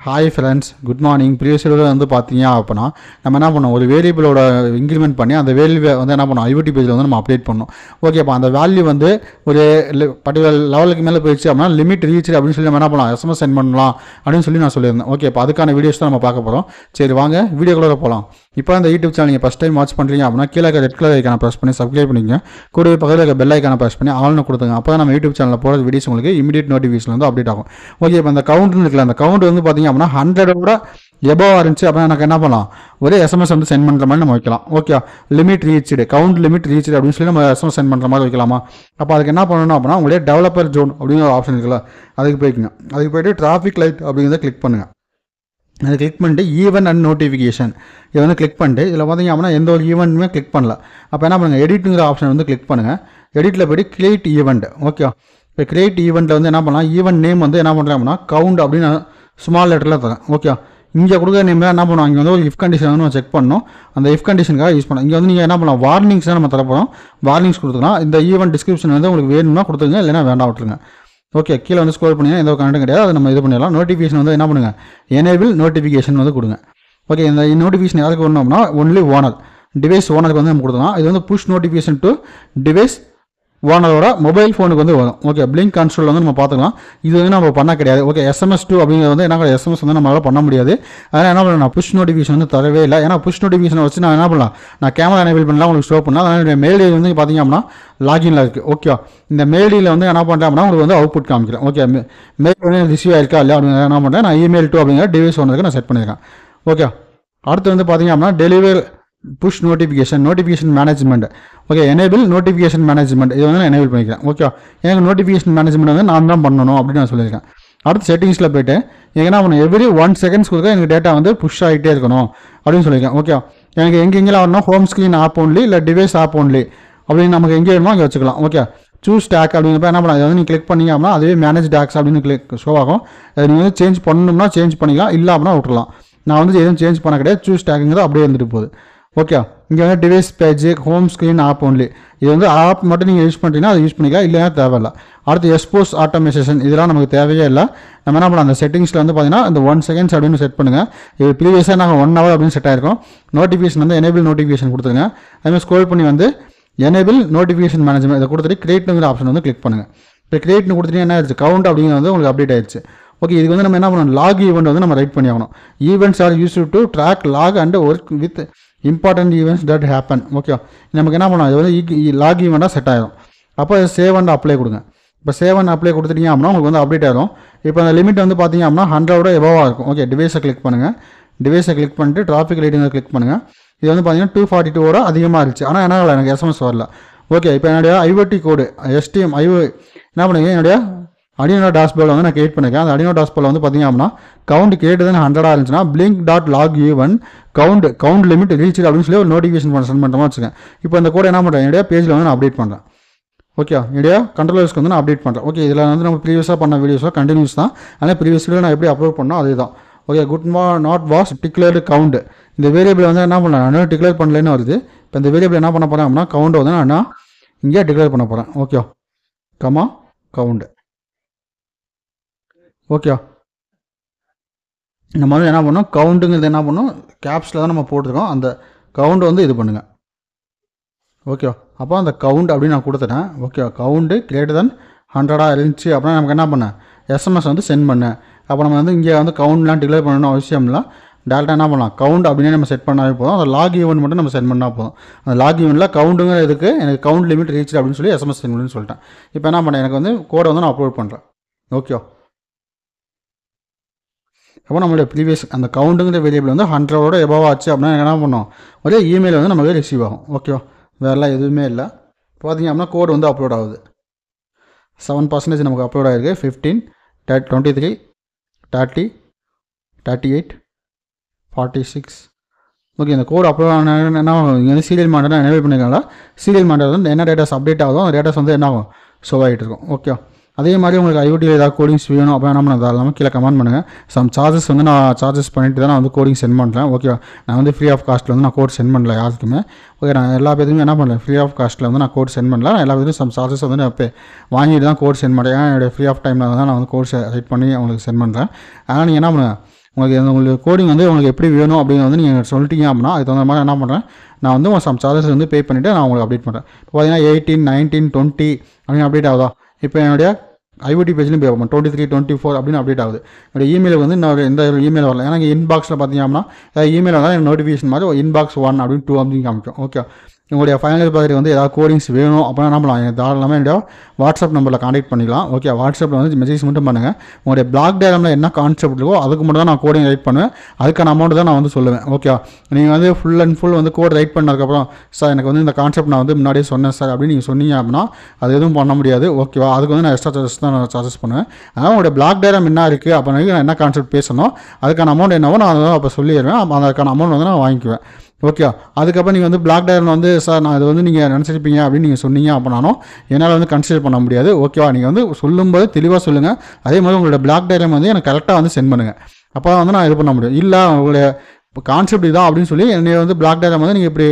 Hi friends, good morning. Previous வீடியோவில் வந்து பார்த்தீங்க அப்படின்னா நம்ம என்ன பண்ணோம், ஒரு வேரியபிளோட இன்க்ரிமெண்ட் பண்ணி அந்த வேல்யூ வந்து என்ன பண்ணோம், ஐஓடி பேஜில் வந்து நம்ம அப்டேட் பண்ணோம். ஓகே, அப்போ அந்த வேல்யூ வந்து ஒரு பர்டிகுலர் லெவலுக்கு மேலே போயிடுச்சு அப்படின்னா லிமிட் ரீச் அப்படின்னு சொல்லி நம்ம என்ன பண்ணலாம், எஸ்எம்எஸ் சென்ட் பண்ணலாம் அப்படின்னு சொல்லி நான் சொல்லியிருந்தேன். ஓகே, இப்போ அதுக்கான வீடியோஸ் தான் நம்ம பார்க்க போகிறோம். சரி வாங்க வீடியோக்குள்ளே போகலாம். இப்போ அந்த யூடியூப் சேனல் நீங்கள் ஃபஸ்ட் டைம் வாட்ச் பண்ணுறீங்க அப்படின்னா கீழே இருக்க ரெட் கலர் ஐக்கான ப்ரெஸ் பண்ணி சப்ஸ்கிரைப் பண்ணிக்கங்க. கூடவே பக்கத்தில் இருக்க பெல் ஐக்கான ப்ரெஸ் பண்ணி ஆல்னு கொடுத்துங்க. அப்போ தான் நம்ம யூடியூப் சேனலில் போகிற வீடியோஸ் உங்களுக்கு இமீடியட் நோட்டிஃபிகேஷன் வந்து அப்டேட் ஆகும். ஓகே, இப்போ அந்த கவுண்ட் இருக்குல்ல, அந்த கவுண்ட் வந்து பார்த்தீங்க அப்படின்னா 100 எபோவா இருந்துச்சு அப்படின்னா எனக்கு என்ன பண்ணலாம், ஒரு எஸ்எம்எஸ் வந்து சென்ட் பண்ணுற மாதிரி நம்ம வைக்கலாம். Okay, limit reached, count limit reached அப்படின்னு சொல்லி நம்ம எஸ்எம்எஸ் சென்ட் பண்ணுற மாதிரி வைக்கலாமா? அப்போ அதுக்கு என்ன பண்ணணும் அப்படின்னா உங்களுடைய டெவலப்பர் ஜோன் அப்படிங்கிற ஒரு ஆப்ஷன் இருக்குல்ல, அதுக்கு போய்க்குங்க. அதுக்கு போய்ட்டு டிராஃபிக் லைட் அப்படிங்கிறத கிளிக் பண்ணுங்கள். அதை கிளிக் பண்ணிட்டு ஈவெண்ட் அண்ட் நோட்டிஃபிகேஷன் இதை வந்து கிளிக் பண்ணிட்டு இதில் பார்த்தீங்க அப்படின்னா எந்த ஒரு ஈவெண்ட்டுமே கிளிக் பண்ணல. அப்போ என்ன பண்ணுங்கள், எடிட்டுங்கிற ஆப்ஷன் வந்து கிளிக் பண்ணுங்கள். எடிட்டில் போய்ட்டு கிரியேட் ஈவெண்ட். ஓகே, இப்போ கிரியேட் ஈவெண்ட்டில் வந்து என்ன பண்ணலாம், ஈவெண்ட் நேம் வந்து என்ன பண்ணுறேன் அப்படின்னா கவுண்ட் அப்படின்னு ஸ்மால் லெட்டரில் தரேன். ஓகே, இங்கே கொடுக்குற நேமில் என்ன பண்ணுவோம், இங்கே வந்து ஒரு இஃப் கண்டிஷன் வந்து நம்ம செக் பண்ணணும். அந்த இஃப் கண்டிஷனுக்காக யூஸ் பண்ணலாம். இங்கே வந்து நீங்கள் என்ன பண்ணலாம், வார்னிங்ஸ் தான் நம்ம தரப்போகிறோம். வார்னிங்ஸ் கொடுத்துக்கலாம். இந்த ஈவெண்ட் டிஸ்கிரிப்ஷன் வந்து உங்களுக்கு வேணும்னா கொடுத்துருங்க, இல்லைனா வேண்டாம் விட்டுருங்க. ஓகே, கீழே வந்து ஸ்க்ரோல் பண்ணிங்கன்னா எந்த ஒரு கனெக்டும் கிடையாது, அதை நம்ம இது பண்ணிடலாம். நோட்டிஃபிகேஷன் வந்து என்ன பண்ணுங்கள், எனேபிள் நோட்டிஃபிகேஷன் வந்து கொடுங்க. ஓகே, இந்த நோட்டிஃபிகேஷன் யாருக்கு வரணும்னா ஒன்லி ஓனர், டிவைஸ் ஓனருக்கு வந்து நம்ம கொடுத்துக்கலாம். இது வந்து புஷ் நோட்டிஃபிகேஷன் டு டிவைஸ் ஓனரோட மொபைல் ஃபோனுக்கு வந்து வரும். ஓகே, பிளிங்க் கன்சோல் வந்து நம்ம பார்த்துக்கலாம். இது வந்து நம்ம பண்ண கிடையாது. ஓகே, SMS2 அப்படிங்கிறது வந்து என்ன, எஸ்எம்எஸ் வந்து நம்மளால் பண்ண முடியாது. அதனால் என்ன பண்ணலாம், புஷ் நோட்டிஃபிகேஷன் வந்து தரவே இல்லை. ஏன்னா புஷ் நோட்டிஃபிகேஷன் வச்சு நான் என்ன பண்ணலாம், நான் கேமரா எனேபிள் பண்ணலாம், உங்களுக்கு ஷோ பண்ணலாம். அதனால் என்னுடைய மெயில் வந்து பார்த்தீங்க அப்படின்னா லாகின்ல இருக்குது. ஓகே, இந்த மெயிலில் வந்து என்ன பண்ணுறேன் அப்படின்னா உங்களுக்கு வந்து அவுட்புட் காமிக்கிறேன். ஓகே, மெயில் வந்து ரிசீவ் ஆயிருக்கா இல்லையா அப்படின்னு என்ன பண்ணுறேன், நான் இமெயில் 2 அப்படிங்கிற டிவைஸ் ஓனருக்கு நான் செட் பண்ணியிருக்கேன். ஓகே, அடுத்து வந்து பார்த்தீங்க அப்படின்னா deliver push notification management. Okay, enable notification management இது வந்து நான் எனேபிள் பண்ணிக்கிறேன். ஓகே, எனக்கு நோட்டிஃபிகேஷன் மேனேஜ்மெண்ட் வந்து நான் தான் பண்ணணும் அப்படின்னு நான் சொல்லியிருக்கேன். அடுத்து செட்டிங்ஸில் போய்ட்டு எனக்கு என்ன பண்ணணும், எவ்ரி 1 செகண்ட்ஸ் கொடுக்க எனக்கு டேட்டா வந்து புஷ் ஆகிட்டே இருக்கணும் அப்படின்னு சொல்லியிருக்கேன். ஓகே, எனக்கு எங்கெங்கெல்லாம் வரணும், ஹோம் ஸ்க்ரீன் ஆப் ஒன்லி இல்லை டிவைஸ் ஆப் ஒன்லி அப்படின்னு நமக்கு எங்கே வேணுமோ அங்கே வச்சுக்கலாம். ஓகே, சூஸ் டேக் அப்படிங்கிறப்ப என்ன பண்ணலாம், இதை வந்து நீங்கள் கிளிக் பண்ணிங்க அப்படின்னா அதுவே மேனேஜ் டேக்ஸ் அப்படின்னு கிளிக் ஷோ ஆகும். அதை நீங்கள் வந்து சேஞ்ச் பண்ணணும்னா சேஞ்ச் பண்ணிக்கலாம், இல்லை அப்படின்னா விட்டுலாம். நான் வந்து எதுவும் சேஞ்ச் பண்ண கிடையாது, சூஸ் டேக்குங்கிறது அப்படியே இருந்துட்டு போகுது. ஓகே, இங்கே வந்து device page home screen app only, இது வந்து ஆப் மட்டும் நீங்கள் யூஸ் பண்ணுறீங்கன்னா அதை யூஸ் பண்ணிக்கலாம், இல்லைன்னா தேவையில்லை. அடுத்து எக்ஸ்போஸ் ஆட்டோமேஷன் இதெல்லாம் நமக்கு தேவையே இல்லை. நம்ம என்ன பண்ணலாம், அந்த செட்டிங்ஸில் வந்து பார்த்தீங்கன்னா இந்த 1 செகண்ட்ஸ் அப்படின்னு செட் பண்ணுங்கள். இது ப்ரீவியஸாக நாங்கள் 1 hour அப்படின்னு செட் ஆயிருக்கும். நோட்டிஃபிகேஷன் வந்து எனேபிள் நோட்டிஃபிகேஷன் கொடுத்துருங்க. அதுமாதிரி ஸ்க்ரோல் பண்ணி வந்து எனேபிள் நோட்டிஃபிகேஷன் மேனேஜ்மெண்ட் இதை கொடுத்துட்டு கிரியேட்ங்கிற ஆப்ஷன் வந்து கிளிக் பண்ணுங்கள். இப்போ கிரியேட்னு கொடுத்துட்டு என்ன ஆயிடுச்சு, கவுண்ட் அப்படிங்கிறது வந்து உங்களுக்கு அப்டேட் ஆயிடுச்சு. ஓகே, இதுக்கு வந்து நம்ம என்ன பண்ணணும், லாக் ஈவெண்ட் வந்து நம்ம ரைட் பண்ணி ஆகணும். Events are use to track log and work with important events that happen. Okay, நமக்கு என்ன பண்ணலாம், இது வந்து லாக் ஈவெண்ட்டாக செட் ஆகிடும். அப்போ சேவ் அண்ட் அப்ளை கொடுங்க. இப்போ சேவ் அண்ட் அப்ளை கொடுத்துட்டீங்க அப்படின்னா உங்களுக்கு வந்து அப்டேட் ஆகிடும். இப்போ அந்த லிமிட் வந்து பார்த்தீங்க அப்படின்னா 100 எபோவாக இருக்கும். ஓகே, டிவைஸை கிளிக் பண்ணுங்கள். டிவைஸை கிளிக் பண்ணிட்டு டிராஃபிக் லைட்டிங்கை கிளிக் பண்ணுங்கள். இது வந்து பார்த்தீங்கன்னா 242 அதிகமாக இருந்துச்சு, ஆனால் என்ன எனக்கு எஸ்எம்எஸ் வரல. ஓகே, இப்போ என்னுடைய ஐஓடி கோடு STM என்ன பண்ணுங்க, என்னுடைய அடினோ டாஷ்போர்டில் வந்து நான் கிரியேட் பண்ணியிருக்கேன். அந்த அடினோ டாஷ்போர்டில் வந்து பார்த்தீங்க அப்படின்னா கவுண்ட் கேட்டதுன்னு 100 இருந்துச்சுன்னா blink dot log even count limit reach அப்படின்னு சொல்லி ஒரு நோட்டிஃபிகேஷன் சென்ட் பண்ணுற மாதிரி வச்சுக்கேன். இப்போ இந்த கோடை என்ன பண்ணுறேன், என்னுடைய பேஜில் வந்து நான் அப்டேட் பண்ணுறேன். ஓகே, என்னுடைய கண்ட்ரோலர்ஸ்க்கு வந்து நான் அப்டேட் பண்ணுறேன். ஓகே, இதில் வந்து நம்ம ப்ரீவியஸாக பண்ண வீடியோஸாக கண்டினியூஸ் தான், ஆனால் ப்ரீவியஸ் வீடியோ நான் எப்படி அப்லோட் பண்ணோம் அதே தான். Okay, not was declared count, இந்த வேரியபிள் வந்து என்ன பண்ணலாம், நான் டிக்ளேர் பண்ணலன்னு வருது. இப்போ இந்த வேரியபிள் என்ன பண்ண போகிறேன் அப்படின்னா கவுண்ட் வந்து நான் இங்கே டிக்ளேர் பண்ண போகிறேன். Okay, comma count. ஓகே, நம்ம வந்து என்ன பண்ணோம், கவுண்ட்டுங்கிறது என்ன பண்ணோம் கேப்ஸில் தான் நம்ம போட்டிருக்கோம். அந்த கவுண்ட் வந்து இது பண்ணுங்கள். ஓகே, அப்போ அந்த கவுண்ட் அப்படின்னு நான் கொடுத்துட்டேன். ஓகே, கவுண்டு கிரேட்டர் தென் 100 இருந்துச்சு அப்படின்னா நமக்கு என்ன பண்ணேன், எஸ்எம்எஸ் வந்து சென்ட் பண்ணேன். அப்போ நம்ம வந்து இங்கே வந்து கவுண்ட்லாம் டிக்ளேர் பண்ணணும் அவசியம் இல்லை. டேரெக்டாக என்ன பண்ணலாம், கவுண்ட் அப்படின்னு நம்ம செட் பண்ணாலே போதும். அந்த லாக் ஈவெண்ட் மட்டும் நம்ம சென்ட் பண்ணால் போதும். அந்த லாக் ஈவெண்ட்டில் கவுண்டுங்கிற இதுக்கு எனக்கு கவுண்ட் லிமிட் ரீச் அப்படின்னு சொல்லி எஸ்எம்எஸ் சென்ட் பண்ணணும்னு சொல்லிட்டேன். இப்போ என்ன பண்ணேன், எனக்கு வந்து கோடை வந்து நான் அப்லோட் பண்ணுறேன். ஓகே, அப்போ நம்மளுடைய ப்ரீவியஸ் அந்த கவுண்டுங்கிற வேரியபிள் வந்து 100 எபோவாக ஆச்சு அப்படின்னா என்ன பண்ணோம், ஒரே இமெயில் வந்து நமக்கு ரிசீவ் ஆகும். ஓகேவா, வேறெல்லாம் எதுவுமே இல்லை. பார்த்தீங்க அப்படின்னா கோடு வந்து அப்லோட் ஆகுது. 7% நமக்கு அப்லோட் ஆகிருக்கு. 15 23 30 38 46. ஓகே, இந்த கோடு அப்லோட் ஆன என்ன இங்கே வந்து சீரியல் மானிட்டர் எனேபிள் பண்ணிருக்காங்களா, சீரியல் மானிட்டர் வந்து என்ன டேட்டாஸ் அப்டேட் ஆகுதோ அந்த டேட்டாஸ் வந்து என்ன ஆகும், ஷோ ஆகிட்டு இருக்கும். ஓகே, அதே மாதிரி உங்களுக்கு ஐஓடியில் ஏதாவது கோடிங்ஸ் வேணும் அப்போ என்ன பண்ண இல்லாமல் கீழே கமெண்ட் பண்ணுங்கள். சம் சார்ஜஸ் வந்து நான் சார்ஜஸ் பண்ணிட்டு தான் நான் வந்து கோடிங் சென்ட் பண்ணுறேன். ஓகே, நான் வந்து ஃப்ரீ ஆஃப் காஸ்ட்டில் வந்து நான் கோட் சென்ட் பண்ணல யாருக்குமே. ஓகே, நான் எல்லா பேருமே என்ன பண்ணல, ஃப்ரீ ஆஃப் காஸ்ட்டில் வந்து நான் கோட் சென்ட் பண்ணல. எல்லா பேரும் சம் சார்ஜஸ் வந்து நான் இப்போ வாங்கிட்டு தான் கோட் சென்ட் பண்ணுறேன். என்னுடைய ஃப்ரீ ஆஃப் டைமில் தான் நான் வந்து கோட் ரைட் பண்ணி அவங்களுக்கு சென்ட் பண்ணுறேன். அதனால் நீங்கள் என்ன பண்ணுங்கள், உங்களுக்கு கோடிங் வந்து உங்களுக்கு எப்படி வேணும் அப்படின்னு வந்து நீங்கள் சொல்லிட்டீங்க அப்படின்னா அதுக்கு தகுந்த மாதிரி என்ன பண்ணுறேன், நான் வந்து சம் சார்ஜஸ் வந்து பே பண்ணிவிட்டு நான் உங்களுக்கு அப்டேட் பண்ணுறேன். இப்போ பார்த்தீங்கன்னா 18, 19, 20 அப்படின்னு அப்டேட் ஆகுதா. இப்போ என்னுடைய ஐஓடி பேஜ்லையும் போய் பார்ப்போம் 23, 24 அப்படின்னு அப்டேட் ஆகுது. என்னோடய இமெயிலுக்கு வந்து இன்னும் எந்த இமெயில் வரல. ஏன்னா இன்பாக்ஸில் பார்த்தீங்க அப்படின்னா ஏதாவது இமெயில் வந்தால் எனக்கு நோட்டிஃபிகேஷன் மாதிரி இன்பாக்ஸ் 1 அப்படின்னு 2 அப்படின்னு காமிக்கும். ஓகே, உங்களுடைய ஃபைனல் ப்ராஜெக்ட் வந்து ஏதாவது கோடிங்ஸ் வேணும் அப்படின்னா என்ன பண்ணலாம், எனக்கு தாராளமாக என்னோட வாட்ஸ்அப் நம்பரில் கான்டெக்ட் பண்ணிக்கலாம். ஓகே, வாட்ஸ்அப்பில் வந்து மெசேஜ் மட்டும் பண்ணுங்கள். உங்களுடைய பிளாக் டயக்ராமில் என்ன கான்செப்ட் இருக்கோ அதுக்கு மட்டும் தான் நான் கோடிங் ரைட் பண்ணுவேன். அதுக்கான அமௌண்ட் தான் நான் வந்து சொல்லுவேன். ஓகே, நீங்கள் வந்து ஃபுல் அண்ட் ஃபுல் வந்து கோட் ரைட் பண்ணதுக்கப்புறம் சார் எனக்கு வந்து இந்த கான்செப்ட் நான் வந்து முன்னாடியே சொன்னேன் சார் அப்படின்னு நீங்கள் சொன்னீங்க அப்படின்னா அது எதுவும் பண்ண முடியாது. ஓகேவா, அதுக்கு வந்து நான் எக்ஸ்ட்ரா சார்ஜஸ் தான் நான் சார்ஜஸ் பண்ணுவேன். அதனால் உங்களுடைய பிளாக் டயக்ராம் என்ன இருக்குது அப்படின்னா நான் என்ன கான்செப்ட் பேசணும் அதுக்கான அமௌண்ட் என்னவோ நான் அதை அப்போ சொல்லிடுவேன். அதுக்கான அமௌண்ட் வந்து நான் வாங்கிக்குவேன். ஓகே, அதுக்கப்புறம் நீங்கள் வந்து பிளாக் டயக்ராம் வந்து சார் நான் இது வந்து நீங்கள் நினச்சிருப்பீங்க அப்படின்னு நீங்கள் சொன்னீங்க அப்படின்னாலும் என்னால் வந்து கன்சிடர் பண்ண முடியாது. ஓகேவா, நீங்கள் வந்து சொல்லும்போது தெளிவாக சொல்லுங்கள். அதே மாதிரி உங்களோட பிளாக் டயக்ராம் வந்து எனக்கு கரெக்டாக வந்து சென்ட் பண்ணுங்கள். அப்போ வந்து நான் இது பண்ண முடியும். இல்லை உங்களுடைய கான்செப்ட் இதான் அப்படின்னு சொல்லி என்னை வந்து பிளாக் டயக்ராம் வந்து நீங்கள் இப்படி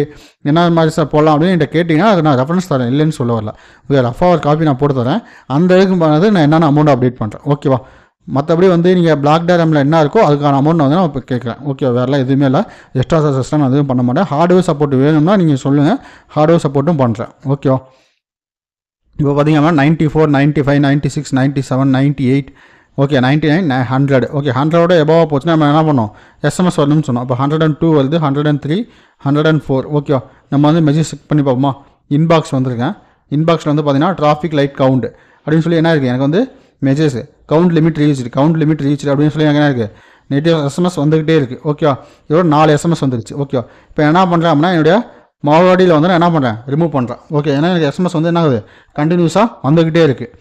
என்ன மாதிரி சார் போடலாம் அப்படின்னு என்கிட்ட கேட்டிங்கன்னா அது நான் ரெஃபரன்ஸ் தரேன், இல்லைன்னு சொல்ல வரல. ஓகே, ரஃபாக ஒரு காப்பி நான் போட்டு தரேன். அந்த இதுக்கு பண்ணது நான் என்னென்ன அமௌண்ட் அப்டேட் பண்ணுறேன். ஓகேவா, மற்றபடி வந்து நீங்கள் பிளாக் டயக்ராமில் என்ன இருக்கோ அதுக்கான அமௌண்ட் வந்து நான் இப்போ கேட்குறேன். ஓகே, வேறெல்லாம் எதுவுமே இல்லை. எக்ஸ்ட்ரா சார்ஜஸ்லாம் நான் எதுவும் பண்ண மாட்டேன். ஹார்ட்வேர் சப்போர்ட் வேணும்னா நீங்கள் சொல்லுங்கள், ஹார்ட்வேர் சப்போர்ட்டும் பண்ணுறேன். ஓகேவா, இப்போ பார்த்தீங்கன்னா 94, 95, 96, 97, 98, ஓகே 99, 100. ஓகே, 100ஓட எபோவாக போச்சுன்னா நம்ம என்ன பண்ணோம், எஸ்எம்எஸ் வரணும்னு சொன்னோம். இப்போ 102 வருது, 103, 104. ஓகே, நம்ம வந்து மெசேஜ் செக் பண்ணி பார்ப்போமா. இன்பாக்ஸ் வந்துருக்கேன். இன்பாக்ஸில் வந்து பார்த்தீங்கன்னா டிராஃபிக் லைட் கவுண்ட் அப்படின்னு சொல்லி என்ன இருக்குது, எனக்கு வந்து மெசேஜ் கவுண்ட் லிமிட் ரீச் அப்படின்னு சொல்லி என்ன இருக்குது, நெட்டிவ் எஸ்எம்எஸ் வந்துக்கிட்டே இருக்குது. ஓகே, இதோட 4 எஸ்எம்எஸ் வந்துருச்சு. ஓகே, இப்போ என்ன பண்ணுறேன் அப்படின்னா என்னுடைய மாவாடியில் வந்து நான் என்ன பண்ணுறேன், ரிமூவ் பண்ணுறேன். ஓகே, ஏன்னா எனக்கு எஸ்எம்எஸ் வந்து என்ன ஆகுது, கண்டினியூஸாக வந்துக்கிட்டே இருக்குது.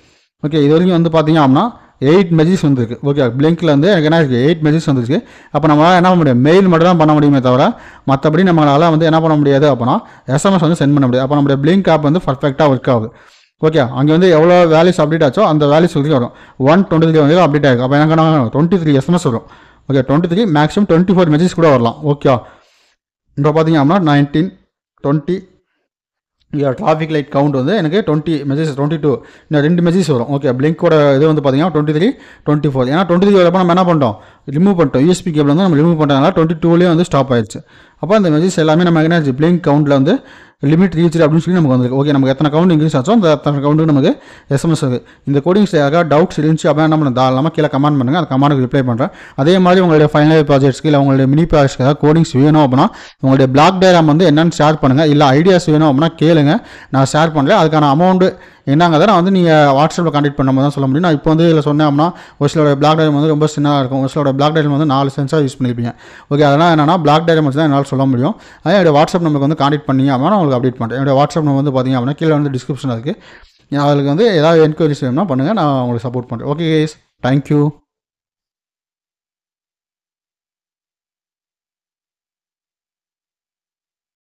ஓகே, இது வரைக்கும் வந்து பார்த்தீங்க அப்படின்னா 8 மெசேஜ் வந்துருக்கு. ஓகே, பிளிங்கில் வந்து எனக்கு என்ன இருக்குது 8 மெசேஜ் வந்துருக்கு. அப்போ நம்மளால் என்ன பண்ண முடியும், மெயில் மட்டும் தான் பண்ண முடியுமே தவிர மற்றபடி நம்மளால் வந்து என்ன பண்ண முடியாது அப்படின்னா எஸ்எம்எஸ் வந்து சென்ட் பண்ண முடியாது. அப்போ நம்மளுடைய பிளிங்க் ஆப் வந்து பர்ஃபெக்டாக ஒர்க் ஆகுது. ஓகே, அங்கே வந்து எவ்வளோ வேல்யூஸ் அப்டேட் ஆச்சோ அந்த வேல்யூஸ் சொல்லி வரும். 123 வந்து அப்டேட் ஆகிருக்கு. அப்போ எனக்கு 23 எஸ்எம்எஸ் வரும். ஓகே, 23 மேக்ஸிமம் 24 மெசேஜ் கூட வரலாம். ஓகே, இப்போ பார்த்தீங்க அப்படின்னா 19, 20 டிராஃபிக் லைட் கவுண்ட் வந்து எனக்கு 20 மெசேஜ், 22 இன்னும் 2 மெசேஜ் வரும். ஓகே, பிளிங்கோட இது வந்து பார்த்தீங்கன்னா 23, 24. ஏன்னா 23 வரப்போ நம்ம என்ன பண்ணிட்டோம், ரிமூவ் பண்ணிட்டோம். யூஎஸ்பி கேபிள் வந்து நம்ம ரிமூவ் பண்ணுறதுனால 22லேயே வந்து ஸ்டாப் ஆயிடுச்சு. அப்போ அந்த மெசேஜ் எல்லாமே நம்ம என்ன பிளிங்க் கவுண்டில் வந்து லிமிட் ரீச் அப்படின்னு சொல்லி நமக்கு வந்துருக்கு. ஓகே, நமக்கு எத்தனை கவுண்ட் இன்க்ரீஸ் ஆச்சோ அந்த எத்தனை கவுண்ட்டு நமக்கு எஸ்எம்எஸ் இருக்குது. இந்த கோடிங்ஸ் யாராவது டவுட்ஸ் இருந்துச்சு அப்படின்னா என்ன பண்ண தாராளமாக கீழே கமெண்ட் பண்ணுங்கள், அந்த கமெண்ட்டுக்கு ரிப்ளை பண்ணுறேன். அதே மாதிரி உங்களுடைய ஃபைனல் ப்ராஜெக்ட்ஸ்க்கு இல்லை உங்களுடைய மினி ப்ராஜெக்ட்ஸ்க்கு ஏதாவது கோடிங்ஸ் வேணும் அப்படின்னா உங்களுடைய பிளாக் டயக்ராம் வந்து என்னென்னு ஷேர் பண்ணுங்கள். இல்லை ஐடியாஸ் வேணும் அப்படின்னா கேளுங்க, நான் ஷேர் பண்ணுறேன். அதுக்கான அமௌண்ட்டு என்னங்கிறத நான் வந்து நீங்கள் வாட்ஸ்அப்பில் கான்டெக்ட் பண்ண தான் சொல்ல முடியும். நான் இப்போ வந்து இதில் சொன்னேன் அப்படின்னா ஒரு சிலோட பிளாக் டயக்ராம் வந்து ரொம்ப சின்னதாக இருக்கும். ஒரு சிலோட பிளாக் டயக்ராம் வந்து 4 சென்சார் யூஸ் பண்ணியிருப்பீங்க. ஓகே, அதெல்லாம் என்னன்னா பிளாக் டயக்ராம் வச்சு தான் என்னால் சொல்ல முடியும். அதே என்னோட வாட்ஸ்அப் நம்பருக்கு வந்து கான்டெக்ட் பண்ணி அப்படின்னா நான் உங்களுக்கு அப்டேட் பண்ணுறேன். என்னோட வாட்ஸ்அப் நம்பர் வந்து பார்த்தீங்க அப்படின்னா கீழே வந்து டிஸ்கிரிப்ஷன் இருக்குது. அதுக்கு வந்து ஏதாவது என்கொயரிஸ் வேணும்னா பண்ணுங்கள், நான் உங்களுக்கு சப்போர்ட் பண்ணுறேன். Okay guys, thank you.